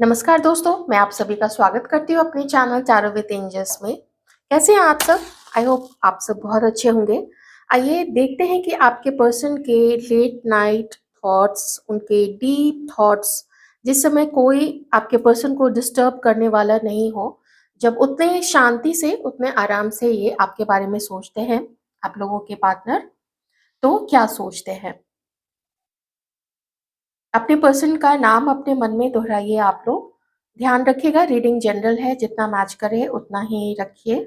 नमस्कार दोस्तों, मैं आप सभी का स्वागत करती हूँ अपने चैनल टैरो विद एंजल्स में। कैसे हैं आप सब? आई होप आप सब बहुत अच्छे होंगे। आइए देखते हैं कि आपके पर्सन के लेट नाइट थॉट्स, उनके डीप थॉट्स, जिस समय कोई आपके पर्सन को डिस्टर्ब करने वाला नहीं हो, जब उतने शांति से, उतने आराम से ये आपके बारे में सोचते हैं, आप लोगों के पार्टनर, तो क्या सोचते हैं? अपने पर्सन का नाम अपने मन में दोहराइए आप लोग। ध्यान रखिएगा, रीडिंग जनरल है, जितना मैच करे उतना ही रखिए।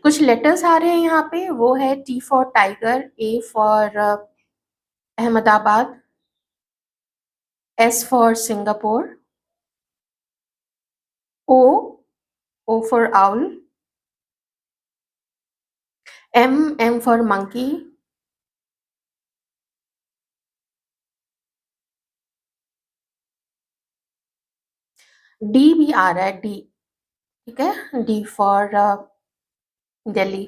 कुछ लेटर्स आ रहे हैं यहाँ पे, वो है T for tiger, A for Ahmedabad, S for Singapore, O, O for owl, M for monkey, D भी आ रहा है, डी। ठीक है, डी फॉर दिल्ली।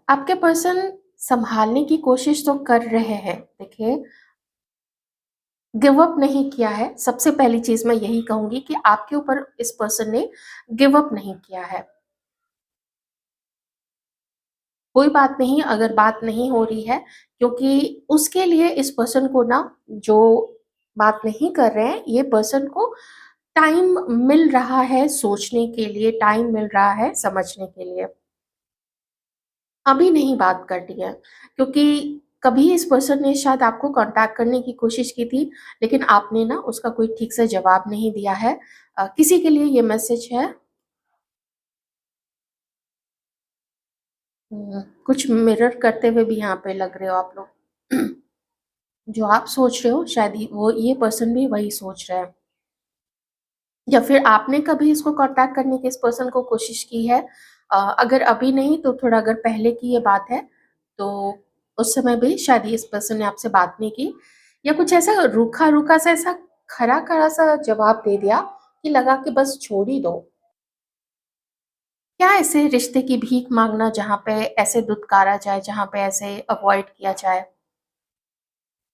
आपके पर्सन संभालने की कोशिश तो कर रहे हैं। देखिए, गिव अप नहीं किया है। सबसे पहली चीज मैं यही कहूंगी कि आपके ऊपर इस पर्सन ने गिव अप नहीं किया है। कोई बात नहीं अगर बात नहीं हो रही है, क्योंकि उसके लिए इस पर्सन को ना, जो बात नहीं कर रहे हैं, ये पर्सन को टाइम मिल रहा है सोचने के लिए, टाइम मिल रहा है समझने के लिए। अभी नहीं बात करनी है, क्योंकि कभी इस पर्सन ने शायद आपको कांटेक्ट करने की कोशिश की थी, लेकिन आपने ना उसका कोई ठीक से जवाब नहीं दिया है। किसी के लिए ये मैसेज है। कुछ मिरर करते हुए भी यहाँ पे लग रहे हो आप लोग। जो आप सोच रहे हो शायद वो ये पर्सन भी वही सोच रहा है, या फिर आपने कभी इसको कांटेक्ट करने की इस पर्सन को कोशिश की है। अगर अभी नहीं तो थोड़ा अगर पहले की ये बात है, तो उस समय भी शायद इस पर्सन ने आपसे बात नहीं की, या कुछ ऐसा रूखा रूखा सा, ऐसा खरा खरा सा जवाब दे दिया कि लगा कि बस छोड़ ही दो। क्या ऐसे रिश्ते की भीख मांगना जहाँ पे ऐसे दुत्कारा जाए, जहाँ पे ऐसे अवॉइड किया जाए?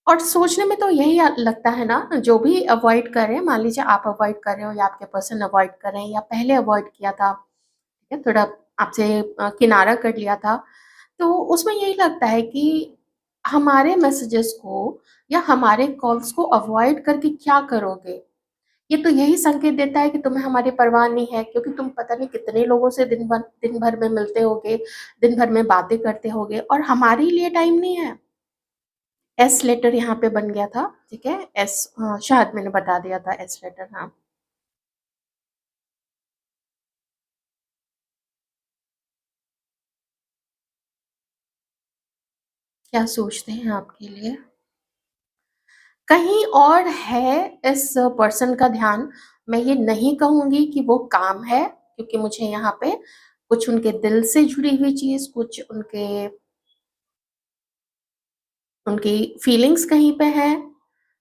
और सोचने में तो यही लगता है ना, जो भी अवॉइड कर रहे हैं, मान लीजिए आप अवॉइड कर रहे हो या आपके पर्सन अवॉइड कर रहे हैं या पहले अवॉइड किया था, ठीक है, थोड़ा आपसे किनारा कर लिया था, तो उसमें यही लगता है कि हमारे मैसेजेस को या हमारे कॉल्स को अवॉइड करके क्या करोगे? ये तो यही संकेत देता है कि तुम्हें हमारी परवाह नहीं है, क्योंकि तुम पता नहीं कितने लोगों से दिन भर में मिलते होगे, दिन भर में बातें करते होगे, और हमारे लिए टाइम नहीं है। एस लेटर यहाँ पे बन गया था, ठीक है, एस, हाँ, शायद मैंने बता दिया था एस लेटर, हाँ। क्या सोचते हैं आपके लिए? कहीं और है इस पर्सन का ध्यान। मैं ये नहीं कहूंगी कि वो काम है, क्योंकि मुझे यहाँ पे कुछ उनके दिल से जुड़ी हुई चीज, कुछ उनके उनकी फीलिंग्स कहीं पे है।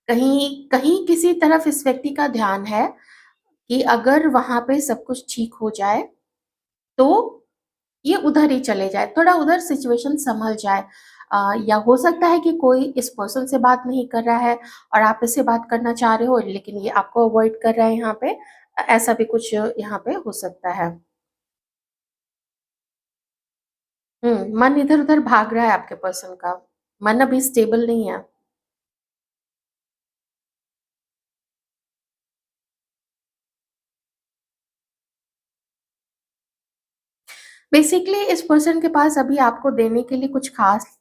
कहीं कहीं किसी तरफ इस व्यक्ति का ध्यान है कि अगर वहां पे सब कुछ ठीक हो जाए तो ये उधर ही चले जाए, थोड़ा उधर सिचुएशन संभल जाए। या हो सकता है कि कोई इस पर्सन से बात नहीं कर रहा है और आप इससे बात करना चाह रहे हो, लेकिन ये आपको अवॉइड कर रहा है यहाँ पे। ऐसा भी कुछ यहाँ पे हो सकता है। मन इधर उधर भाग रहा है आपके पर्सन का। मन अभी स्टेबल नहीं है। बेसिकली इस पर्सन के पास अभी आपको देने के लिए कुछ खास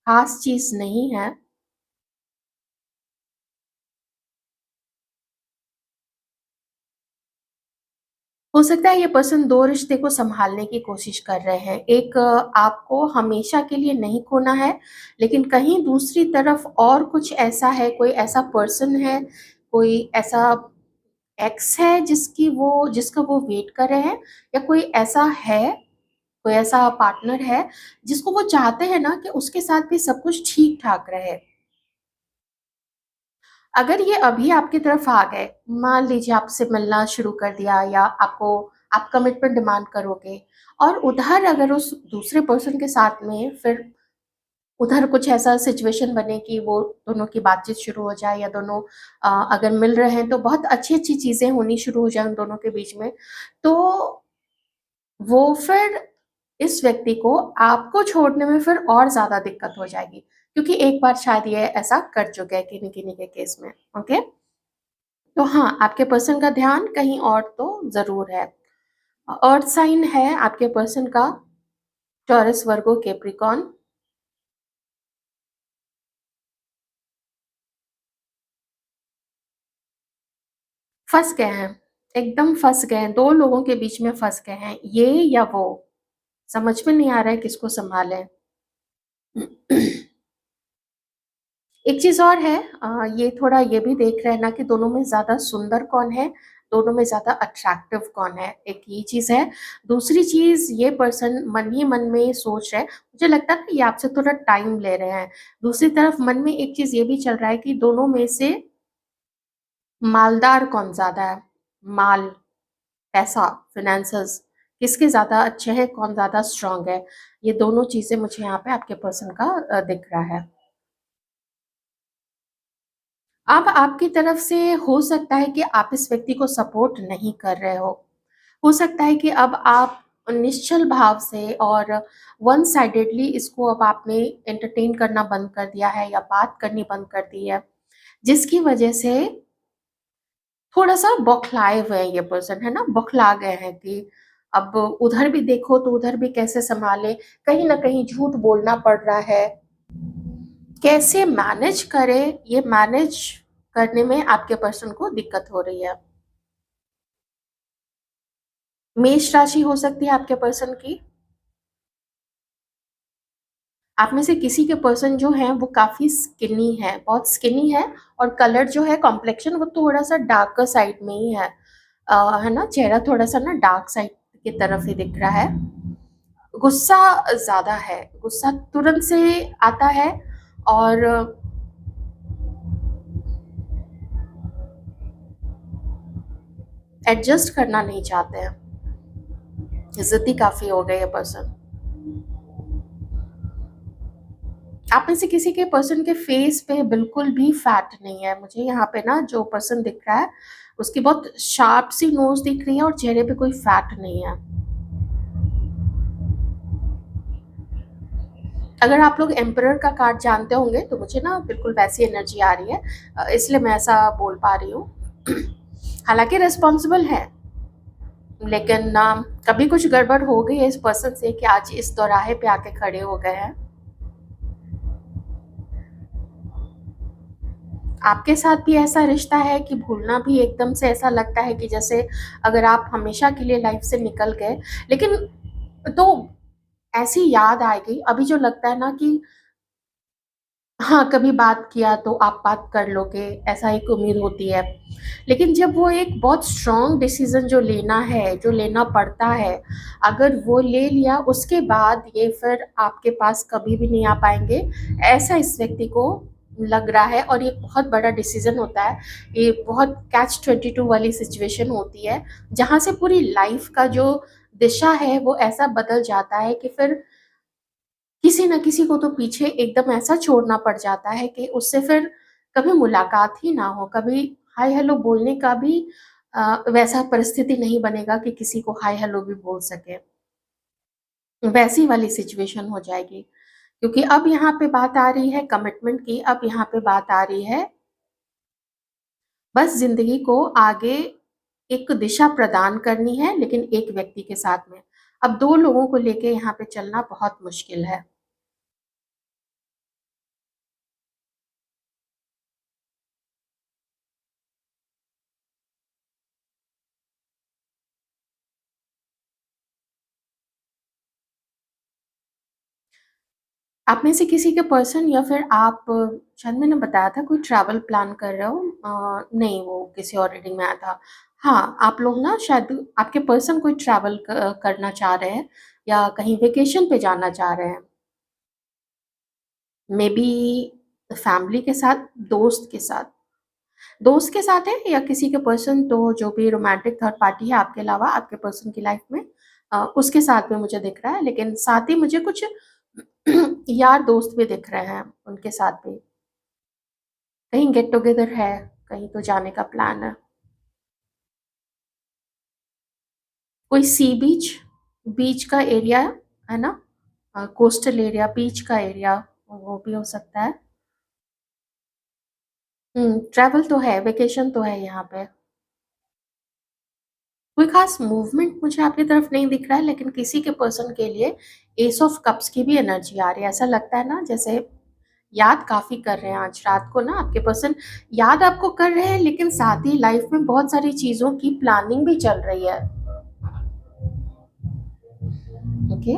खास चीज नहीं है। हो सकता है ये पर्सन दो रिश्ते को संभालने की कोशिश कर रहे हैं। एक, आपको हमेशा के लिए नहीं खोना है, लेकिन कहीं दूसरी तरफ और कुछ ऐसा है, कोई ऐसा पर्सन है, कोई ऐसा एक्स है जिसका वो वेट कर रहे हैं, या कोई ऐसा है, कोई ऐसा पार्टनर है जिसको वो चाहते हैं ना कि उसके साथ भी सब कुछ ठीक ठाक रहे। अगर ये अभी आपकी तरफ आ गए, मान लीजिए आपसे मिलना शुरू कर दिया, या आपको आप कमिटमेंट डिमांड करोगे और उधर अगर उस दूसरे पर्सन के साथ में फिर उधर कुछ ऐसा सिचुएशन बने कि वो दोनों की बातचीत शुरू हो जाए या दोनों अगर मिल रहे हैं तो बहुत अच्छी-अच्छी चीज़ें होनी शुरू हो जाएँ उन दोनों के बीच में, तो वो फिर इस व्यक्ति को आपको छोड़ने में फिर और ज़्यादा दिक्कत हो जाएगी, क्योंकि एक बार शायद ये ऐसा कर चुके हैं किन्हीं-किन्हीं के केस में, ओके? तो हाँ, आपके पर्सन का ध्यान कहीं और तो ज़रूर है। अर्थ साइन है आपके पर्सन का टॉरस, वर्गो, कैप्रिकॉर्न। फँस गए हैं, एकदम फँस गए हैं, 2 लोगों के बीच में फँस गए हैं, ये या वो, समझ में नहीं आ रहा है किसको सँभालें। एक चीज़ और है, ये थोड़ा ये भी देख रहे हैं ना कि दोनों में ज़्यादा सुंदर कौन है, दोनों में ज़्यादा अट्रैक्टिव कौन है, एक ये चीज़ है। दूसरी चीज़, ये पर्सन मन ही मन में सोच रहा है, मुझे लगता है ना ये आपसे थोड़ा टाइम ले रहे हैं। दूसरी तरफ मन में एक चीज़ ये भी चल रहा है कि दोनों में से मालदार कौन ज़्यादा है, माल, पैसा, फ़ाइनेंसेस किसके ज़्यादा अच्छे हैं, कौन ज़्यादा स्ट्रॉन्ग है, ये दोनों चीज़ें मुझे यहाँ पे आपके पर्सन का दिख रहा है। अब आपकी तरफ से हो सकता है कि आप इस व्यक्ति को सपोर्ट नहीं कर रहे हो। हो सकता है कि अब आप निश्चल भाव से और वन साइडेडली इसको अब आपने एंटरटेन करना बंद कर दिया है या बात करनी बंद कर दी है, जिसकी वजह से थोड़ा-सा बौखलाए हुए हैं ये पर्सन, है ना? बौखला गए हैं कि अब उधर भी देखो तो उधर भी कैसे सँभालें, कहीं न कहीं झूठ बोलना पड़ रहा है। कैसे मैनेज करें, ये मैनेज करने में आपके पर्सन को दिक्कत हो रही है। मेष राशि हो सकती है आपके पर्सन की। आप में से किसी के पर्सन जो हैं वो काफ़ी स्किनी है, बहुत स्किनी है और कलर जो है कॉम्प्लेक्शन वो थोड़ा-सा डार्कर साइड में ही है। है ना? चेहरा थोड़ा-सा ना डार्क साइड की तरफ ही दिख रहा है। गुस्सा ज़्यादा है, गुस्सा तुरंत से आता है और एडजस्ट करना नहीं चाहते हैं। ज़िद्दी काफ़ी हो गए ये पर्सन। आप में से किसी के पर्सन के फेस पे बिल्कुल भी फैट नहीं है। मुझे यहाँ पे ना जो पर्सन दिख रहा है, उसकी बहुत शार्प सी नोज़ दिख रही है और चेहरे पे कोई फैट नहीं है। अगर आप लोग एम्परर का कार्ड जानते होंगे तो मुझे ना बिल्कुल वैसी एनर्जी आ रही है, इसलिए मैं ऐसा बोल पा रही हूँ। हालाँकि रिस्पॉन्सिबल है, लेकिन कभी कुछ गड़बड़ हो गई है इस पर्सन से कि आज इस दौराहे पे आके खड़े हो गए हैं। आपके साथ भी ऐसा रिश्ता है कि भूलना भी एकदम से ऐसा लगता है कि जैसे अगर आप हमेशा के लिए लाइफ से निकल गए, लेकिन तो ऐसी याद आएगी अभी जो लगता है ना कि हाँ, कभी बात किया तो आप बात कर लोगे, ऐसा एक उम्मीद होती है। लेकिन जब वो एक बहुत स्ट्रॉन्ग डिसीज़न जो लेना है, जो लेना पड़ता है, अगर वो ले लिया उसके बाद ये फिर आपके पास कभी भी नहीं आ पाएँगे, ऐसा इस व्यक्ति को लग रहा है और ये बहुत बड़ा डिसीज़न होता है। ये बहुत कैच 22 वाली सिचुएशन होती है, जहाँ से पूरी लाइफ़ का जो दिशा है वो ऐसा बदल जाता है कि फिर किसी न किसी को तो पीछे एकदम ऐसा छोड़ना पड़ जाता है कि उससे फिर कभी मुलाकात ही ना हो, कभी हाय हेलो बोलने का भी वैसा परिस्थिति नहीं बनेगा कि किसी को हाय हेलो भी बोल सके। वैसी वाली सिचुएशन हो जाएगी। क्योंकि अब यहाँ पे बात आ रही है कमिटमेंट की, अब यहाँ पे बात आ रही है बस ज़िंदगी को आगे एक दिशा प्रदान करनी है, लेकिन एक व्यक्ति के साथ में। अब 2 लोगों को लेके यहाँ पे चलना बहुत मुश्किल है। आप में से किसी के पर्सन या फिर आप, शायद मैंने बताया था कोई ट्रैवल प्लान कर रहे हो, नहीं वो किसी और रीडिंग में आया था। हाँ, आप लोग ना शायद आपके पर्सन कोई ट्रैवल करना चाह रहे हैं या कहीं वेकेशन पे जाना चाह रहे हैं। मेबी फैमिली के साथ, दोस्त के साथ। दोस्त के साथ है या किसी के पर्सन, तो जो भी रोमांटिक थर्ड पार्टी है आपके अलावा आपके पर्सन की लाइफ में, उसके साथ में मुझे दिख रहा है, लेकिन साथ ही मुझे कुछ यार दोस्त भी दिख रहे हैं, उनके साथ भी कहीं गेट टुगेदर है, कहीं तो जाने का प्लान है। कोई सी बीच, बीच का एरिया है ना, कोस्टल एरिया, बीच का एरिया, वो भी हो सकता है। ट्रैवल तो है, वेकेशन तो है यहाँ पे। कोई खास मूवमेंट मुझे आपकी तरफ नहीं दिख रहा है, लेकिन किसी के पर्सन के लिए एस ऑफ कप्स की भी एनर्जी आ रही है। ऐसा लगता है ना जैसे याद काफी कर रहे हैं आज रात को ना आपके पर्सन, याद आपको कर रहे हैं, लेकिन साथ ही लाइफ में बहुत सारी चीजों की प्लानिंग भी चल रही है। ओके।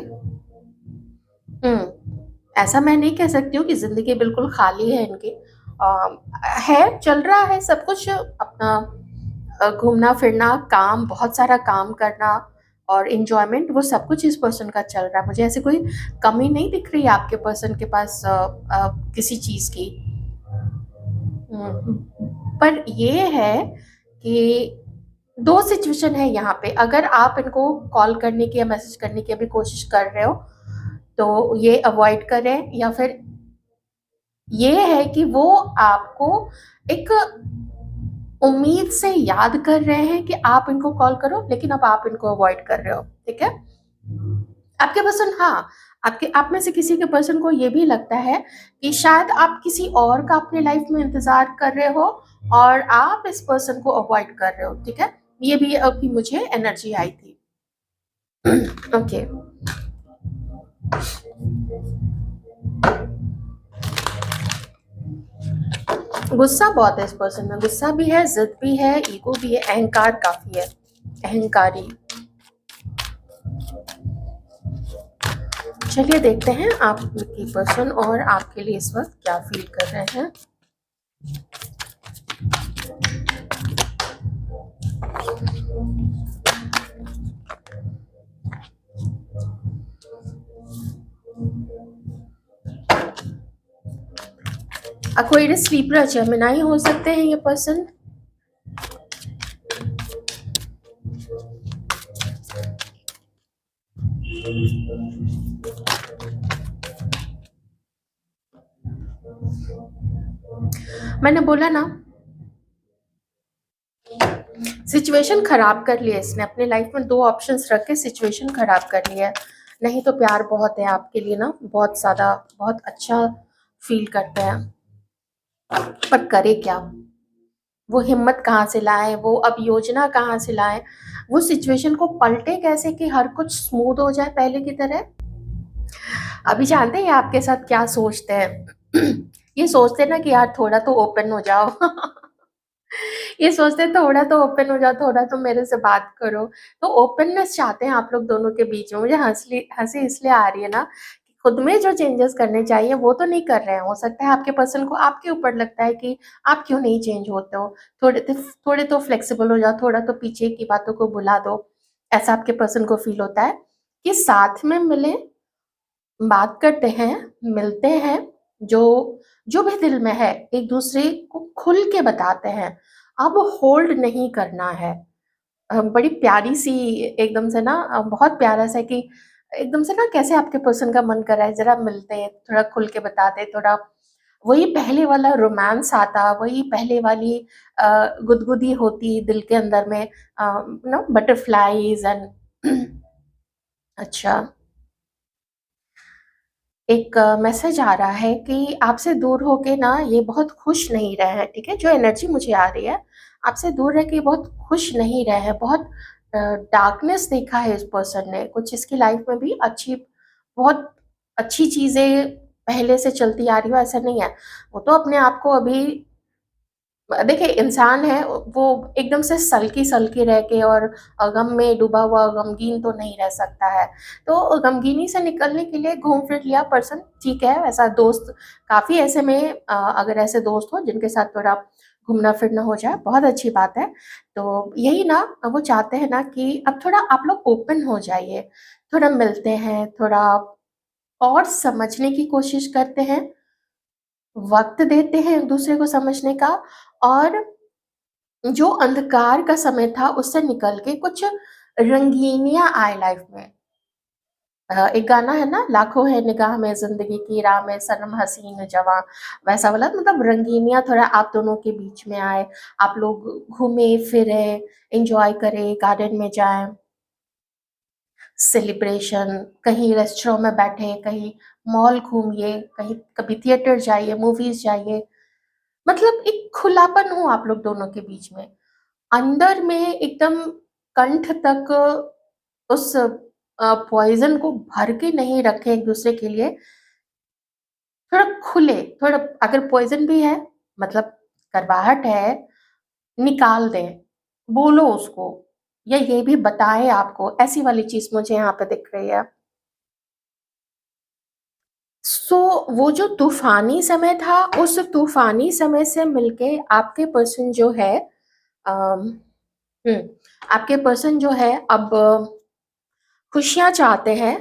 ऐसा मैं नहीं कह सकती हूँ कि जिंदगी बिल्कुल खाली है इनकी। है, चल रहा है सब कुछ अपना, घूमना फिरना, काम, बहुत सारा काम करना और इंजॉयमेंट, वो सब कुछ इस पर्सन का चल रहा है। मुझे ऐसे कोई कमी नहीं दिख रही है आपके पर्सन के पास किसी चीज की। पर ये है कि दो सिचुएशन है यहाँ पे। अगर आप इनको कॉल करने की या मैसेज करने की अभी कोशिश कर रहे हो तो ये अवॉइड करें, या फिर ये है कि वो आपको एक उम्मीद से याद कर रहे हैं कि आप इनको कॉल करो, लेकिन अब आप इनको अवॉइड कर रहे हो। ठीक है, आपके पर्सन, हाँ, आपके आप में से किसी के पर्सन को ये भी लगता है कि शायद आप किसी और का अपने लाइफ में इंतजार कर रहे हो और आप इस पर्सन को अवॉइड कर रहे हो। ठीक है, ये भी अभी मुझे एनर्जी आई थी। ओके। गुस्सा बहुत है इस पर्सन में, गुस्सा भी है, जिद भी है, ईगो भी है, अहंकार काफी है, अहंकारी। चलिए देखते हैं आपकी पर्सन और आपके लिए इस वक्त क्या फील कर रहे हैं। एक्वेरियस, लीब्रा, जेमिनी हो सकते हैं ये पर्सन। मैंने बोला ना, सिचुएशन खराब कर लिया इसने अपने लाइफ में, दो ऑप्शंस रख के सिचुएशन खराब कर लिया है। नहीं तो प्यार बहुत है आपके लिए ना, बहुत ज्यादा, बहुत अच्छा फील करते हैं, पर करे क्या, वो हिम्मत कहाँ से लाए, वो अब योजना कहाँ से लाए, वो सिचुएशन को पलटे कैसे कि हर कुछ स्मूथ हो जाए पहले की तरह। अभी जानते हैं आपके साथ क्या सोचते हैं? ये सोचते हैं ना कि यार थोड़ा तो ओपन हो जाओ। ये सोचते हैं थोड़ा तो ओपन हो जाओ, थोड़ा तो मेरे से बात करो। तो ओपननेस चाहते हैं आप लोग दोनों के बीच में। मुझे हंसी इसलिए आ रही है ना कि खुद में जो चेंजेस करने चाहिए वो तो नहीं कर रहे हैं। हो सकता है आपके पर्सन को आपके ऊपर लगता है कि आप क्यों नहीं चेंज होते हो, थोड़े तो फ्लेक्सिबल हो जाओ, थोड़ा तो पीछे की बातों को भुला दो। ऐसा आपके पर्सन को फील होता है कि साथ में मिले, बात करते हैं, मिलते हैं, जो जो भी दिल में है एक दूसरे को खुल के बताते हैं। अब होल्ड नहीं करना है। बड़ी प्यारी सी, एकदम से ना, बहुत प्यारा सा कि एकदम से ना कैसे आपके पर्सन का मन कर रहा है जरा मिलते हैं, थोड़ा खुल के बताते, थोड़ा वही पहले वाला रोमांस आता, वही पहले वाली गुदगुदी होती दिल के अंदर में, नो बटरफ्लाईज एंड अच्छा, एक मैसेज आ रहा है कि आपसे दूर होके ना ये बहुत खुश नहीं रहे हैं। ठीक है, जो एनर्जी मुझे आ रही है, आपसे दूर रह के बहुत खुश नहीं रहे हैं, बहुत डार्कनेस देखा है इस पर्सन ने। कुछ इसकी लाइफ में भी अच्छी, बहुत अच्छी चीजें पहले से चलती आ रही हो ऐसा नहीं है। वो तो अपने आप को अभी, देखिए इंसान है वो, एकदम से सल्की सल्की रह के और गम में डूबा हुआ गमगीन तो नहीं रह सकता है। तो गमगीनी से निकलने के लिए घूम फिर लिया पर्सन, ठीक है। ऐसा दोस्त काफी ऐसे में, अगर ऐसे दोस्त हो जिनके साथ थोड़ा घूमना फिरना हो जाए, बहुत अच्छी बात है। तो यही ना, वो चाहते हैं ना कि अब थोड़ा आप लोग ओपन हो जाइए, थोड़ा मिलते हैं, थोड़ा और समझने की कोशिश करते हैं, वक्त देते हैं एक दूसरे को समझने का, और जो अंधकार का समय था उससे निकल के कुछ रंगीनियाँ आए लाइफ में। एक गाना है ना, लाखों है निगाह में ज़िंदगी की राह में सनम हसीन जवां, वैसा वाला मतलब रंगीनियाँ थोड़ा आप दोनों के बीच में आए। आप लोग घूमे-फिरे, एन्जॉय करें, गार्डन में जाएँ, सेलिब्रेशन, कहीं रेस्टोरेंट में बैठे, कहीं मॉल घूमिए, कहीं कभी थिएटर जाइए, मूवीज़ जाइए। मतलब एक खुलापन हो आप लोग दोनों के बीच में। अंदर में एकदम कंठ तक उस पॉइज़न को भर के नहीं रखें एक-दूसरे के लिए, थोड़ा खुले, थोड़ा अगर पॉइज़न भी है मतलब करवाहट है, निकाल दें, बोलो उसको या ये भी बताएँ आपको, ऐसी वाली चीज़ मुझे यहाँ पे दिख रही है। सो वो जो तूफ़ानी समय था, उस तूफ़ानी समय से मिलके आपके पर्सन जो है अम, हुँ, आपके पर्सन जो है अब खुशियाँ चाहते हैं,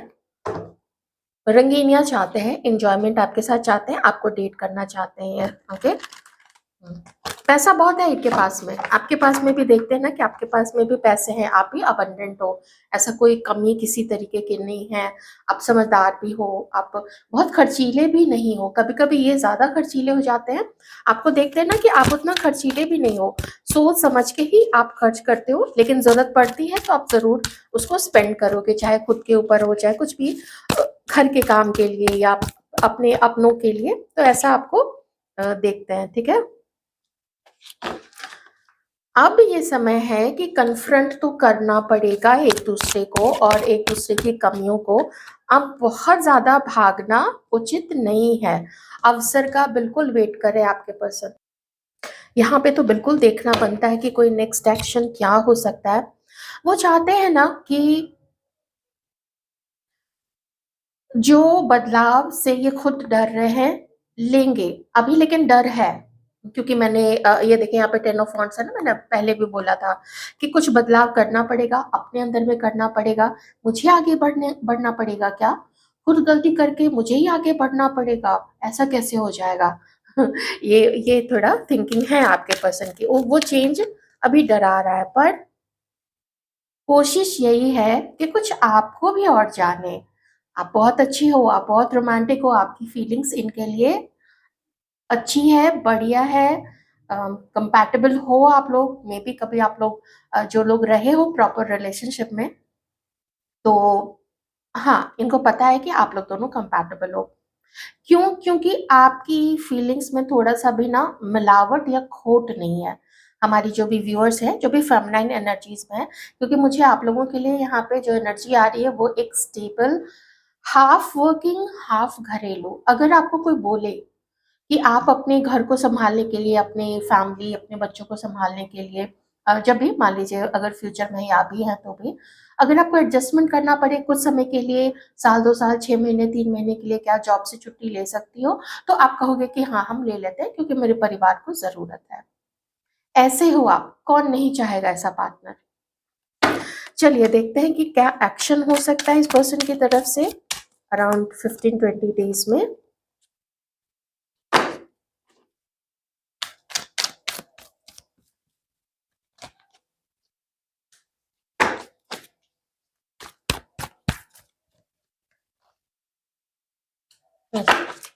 रंगीनियाँ चाहते हैं, एन्जॉयमेंट आपके साथ चाहते हैं, आपको डेट करना चाहते हैं, ओके? हुँ। पैसा बहुत है इनके पास में, आपके पास में भी देखते हैं ना कि आपके पास में भी पैसे हैं, आप भी अबंडेंट हो, ऐसा कोई कमी किसी तरीके की नहीं है, आप समझदार भी हो, आप बहुत खर्चीले भी नहीं हो, कभी-कभी ये ज़्यादा खर्चीले हो जाते हैं, आपको देखते हैं ना कि आप उतना खर्चीले भी नहीं हो, सोच समझ के ही आप खर्च करते हो, लेकिन ज़रूरत पड़ती है तो आप ज़रूर उसको स्पेंड करोगे, चाहे खुद के ऊपर हो, चाहे कुछ भी घर के काम के लिए या अपने अपनों के लिए, तो ऐसा आपको देखते हैं, ठीक है? अब ये समय है कि कन्फ्रंट तो करना पड़ेगा एक-दूसरे को और एक-दूसरे की कमियों को। अब बहुत ज़्यादा भागना उचित नहीं है। अवसर का बिल्कुल वेट करें आपके पर्सन। यहाँ पे तो बिल्कुल देखना बनता है कि कोई नेक्स्ट एक्शन क्या हो सकता है। वो चाहते हैं ना कि जो बदलाव से ये खुद डर रहे हैं, लेंगे। अभी लेकिन डर है, क्योंकि मैंने ये देखिए यहाँ पे 10 ऑफ वांड्स है ना, मैंने पहले भी बोला था कि कुछ बदलाव करना पड़ेगा, अपने अंदर में करना पड़ेगा। मुझे आगे बढ़ना पड़ेगा क्या? खुद गलती करके मुझे ही आगे बढ़ना पड़ेगा, ऐसा कैसे हो जाएगा? ये थोड़ा थिंकिंग है आपके पर्सन की। वो चेंज अभी डरा रहा है, पर कोशिश यही है कि कुछ आपको भी और जाने। आप बहुत अच्छी हो, आप बहुत रोमांटिक हो, आपकी फीलिंग्स इनके लिए अच्छी है, बढ़िया है, कंपैटिबल हो आप लोग, मेबी कभी आप लोग जो लोग रहे हो प्रॉपर रिलेशनशिप में, तो हाँ, इनको पता है कि आप लोग दोनों कंपैटिबल हो। क्यों? क्योंकि आपकी फीलिंग्स में थोड़ा-सा भी ना मिलावट या खोट नहीं है। हमारी जो भी व्यूअर्स हैं, जो भी फेमिनाइन एनर्जीज़ में हैं, क्योंकि मुझे आप लोगों के लिए यहाँ पे जो एनर्जी आ रही है वो एक स्टेबल, हाफ वर्किंग, हाफ घरेलू। अगर आपको कोई बोले कि आप अपने घर को सँभालने के लिए, अपनी फैमिली, अपने बच्चों को सँभालने के लिए जब भी मान लीजिए अगर फ्यूचर में ही आप भी हैं तो भी, अगर आपको एडजस्टमेंट करना पड़े कुछ समय के लिए, साल, 2 साल, 6 महीने, 3 महीने के लिए क्या जॉब से छुट्टी ले सकती हो? तो आप कहोगे कि हाँ, हम ले लेते हैं क्योंकि मेरे परिवार को ज़रूरत है। ऐसे हो आप, कौन नहीं चाहेगा ऐसा पार्टनर? चलिए देखते हैं कि क्या एक्शन हो सकता है इस पर्सन की तरफ से अराउंड 15-20 डेज़ में।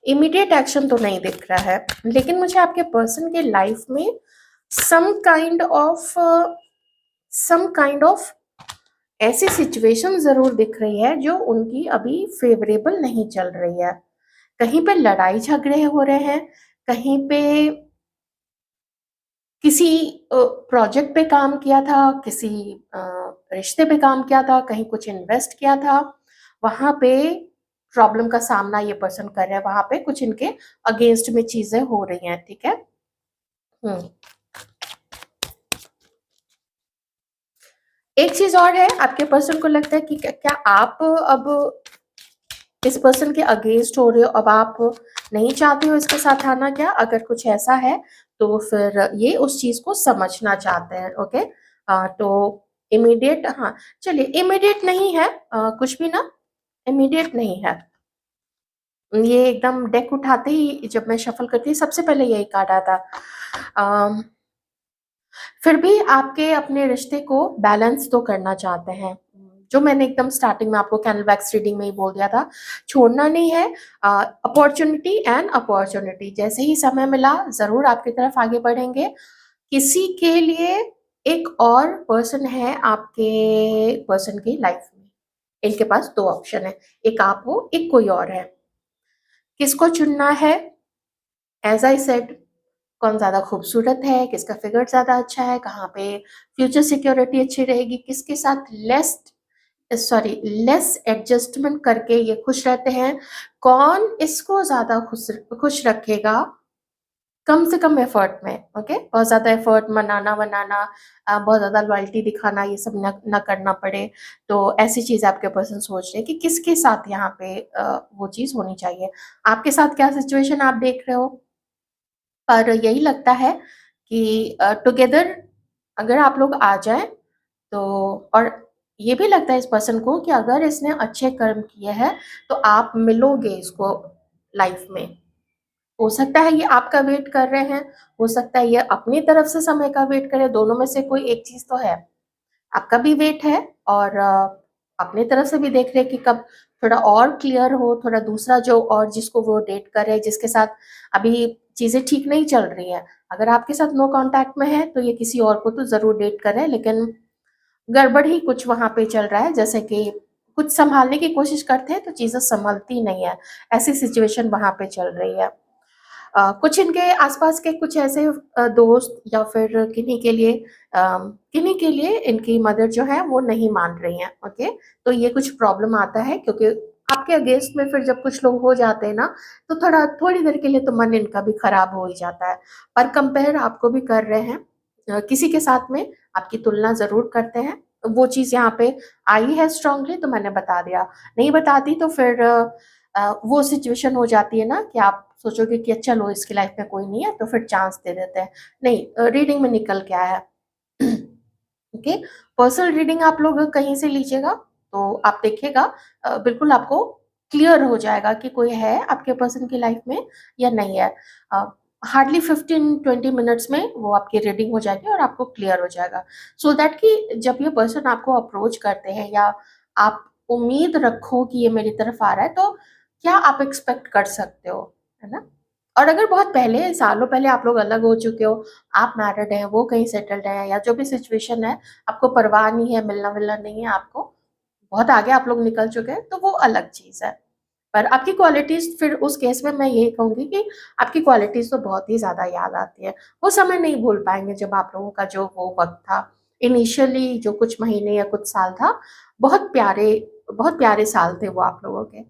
इमीडिएट एक्शन तो नहीं दिख रहा है, लेकिन मुझे आपके पर्सन के लाइफ में some kind of some kind of ऐसी सिचुएशन ज़रूर दिख रही है जो उनकी अभी फेवरेबल नहीं चल रही है। कहीं पे लड़ाई झगड़े हो रहे हैं, कहीं पे किसी प्रोजेक्ट पे काम किया था, किसी रिश्ते पे काम किया था, कहीं कुछ इन्वेस्ट किया था, वहाँ पे प्रॉब्लम का सामना ये पर्सन कर रहा है, वहाँ पे कुछ इनके अगेंस्ट में चीज़ें हो रही हैं, ठीक है? हुँ। एक चीज़ और है, आपके पर्सन को लगता है कि क्या आप अब इस पर्सन के अगेंस्ट हो रहे हो, अब आप नहीं चाहते हो इसके साथ आना क्या? अगर कुछ ऐसा है, तो फिर ये उस चीज़ को समझना चाहते हैं, ओके? तो इमीडिएट हाँ, चलिए इमीडिएट नहीं है कुछ भी ना, इमीडिएट नहीं है। ये एकदम डेक उठाते ही जब मैं शफ़ल करती सबसे पहले यही कार्ड आता। फिर भी आपके अपने रिश्ते को बैलेंस तो करना चाहते हैं। जो मैंने एकदम स्टार्टिंग में आपको कैनवैक्स रीडिंग में ही बोल दिया था, छोड़ना नहीं है। अपॉर्च्युनिटी एंड अपॉर्च्युनिटी, जैसे ही समय मिला ज़रूर आपकी तरफ आगे बढ़ेंगे। किसी के लिए एक और पर्सन है आपके पर्सन की लाइफ में। इनके पास 2 ऑप्शन है, एक आप हो, एक कोई और है। किसको चुनना है? एज़ आई सेड, कौन ज़्यादा खूबसूरत है, किसका फिगर ज़्यादा अच्छा है, कहाँ पे फ्यूचर सिक्योरिटी अच्छी रहेगी, किसके साथ लेस एडजस्टमेंट करके ये खुश रहते हैं, कौन इसको ज़्यादा खुश रखेगा कम से कम एफर्ट में। ओके, बहुत ज़्यादा एफर्ट, मनाना-वनाना, बहुत ज़्यादा लॉयल्टी दिखाना, ये सब ना करना पड़े। तो ऐसी चीज़ आपके पर्सन सोच रहे हैं कि किसके साथ यहाँ पे वो चीज़ होनी चाहिए। आपके साथ क्या सिचुएशन आप देख रहे हो? पर यही लगता है कि टुगेदर अगर आप लोग आ जाएँ तो, और ये भी लगता है इस पर्सन को कि अगर इसने अच्छे कर्म किए हैं, तो आप मिलोगे इसको लाइफ में। हो सकता है ये आपका वेट कर रहे हैं, हो सकता है ये अपनी तरफ से समय का वेट करें, दोनों में से कोई एक चीज़ तो है। आपका भी वेट है और अपनी तरफ से भी देख रहे हैं कि कब थोड़ा और क्लियर हो, थोड़ा दूसरा जो और जिसको वो डेट कर रहे हैं, जिसके साथ अभी चीज़ें ठीक नहीं चल रही हैं। अगर आपके साथ नो कॉन्टैक्ट में है, तो ये किसी और को तो ज़रूर डेट कर रहे हैं, लेकिन गड़बड़ ही कुछ वहाँ पे चल रहा है। जैसे कि कुछ सँभालने की कोशिश करते हैं, तो चीज़ें सँभलती नहीं है। ऐसी सिचुएशन वहाँ पे चल रही है। कुछ इनके आसपास के कुछ ऐसे दोस्त या फिर किन्हीं के लिए इनकी मदर जो है वो नहीं मान रही हैं। ओके, तो ये कुछ प्रॉब्लम आता है, क्योंकि आपके अगेंस्ट में फिर जब कुछ लोग हो जाते हैं ना, तो थोड़ी देर के लिए तो मन इनका भी खराब हो ही जाता है। पर कंपेयर आपको भी कर रहे हैं, किसी के साथ में आपकी तुलना ज़रूर करते हैं। वो चीज़ यहाँ पे आई है स्ट्रांगली, तो मैंने बता दिया। नहीं बताती तो फिर वो सिचुएशन हो जाती है ना कि आप सोचोगे कि चलो इसकी लाइफ में कोई नहीं है, तो फिर चांस दे देते हैं। नहीं, रीडिंग में निकल के आया है। ओके, पर्सनल रीडिंग आप लोग कहीं से लीजिएगा तो आप देखिएगा, बिल्कुल आपको क्लियर हो जाएगा कि कोई है आपके पर्सन की लाइफ में या नहीं है। हार्डली 15-20 मिनट्स में वो आपकी रीडिंग हो जाएगी और आपको क्लियर हो जाएगा। सो दैट कि जब ये पर्सन आपको अप्रोच करते हैं या आप उम्मीद रखो कि ये मेरी तरफ आ रहा है, तो क्या आप एक्सपेक्ट कर सकते हो, है ना? और अगर बहुत पहले, सालों पहले आप लोग अलग हो चुके हो, आप मैरिड हैं, वो कहीं सेटल्ड है, या जो भी सिचुएशन है, आपको परवाह नहीं है, मिलना-विलना नहीं है आपको, बहुत आगे आप लोग निकल चुके हैं, तो वो अलग चीज़ है। पर आपकी क्वालिटीज़, फिर उस केस में मैं यही कहूँगी कि आपकी क्वालिटीज़ तो बहुत ही ज़्यादा याद आती है। वो समय नहीं भूल पाएँगे जब आप लोगों का जो वो वक़्त था, इनिशियली जो कुछ महीने या कुछ साल था, बहुत प्यारे साल थे वो आप लोगों के।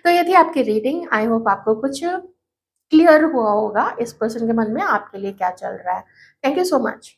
तो ये थी आपकी रीडिंग। आई होप आपको कुछ क्लियर हुआ होगा इस पर्सन के मन में आपके लिए क्या चल रहा है। Thank you so much.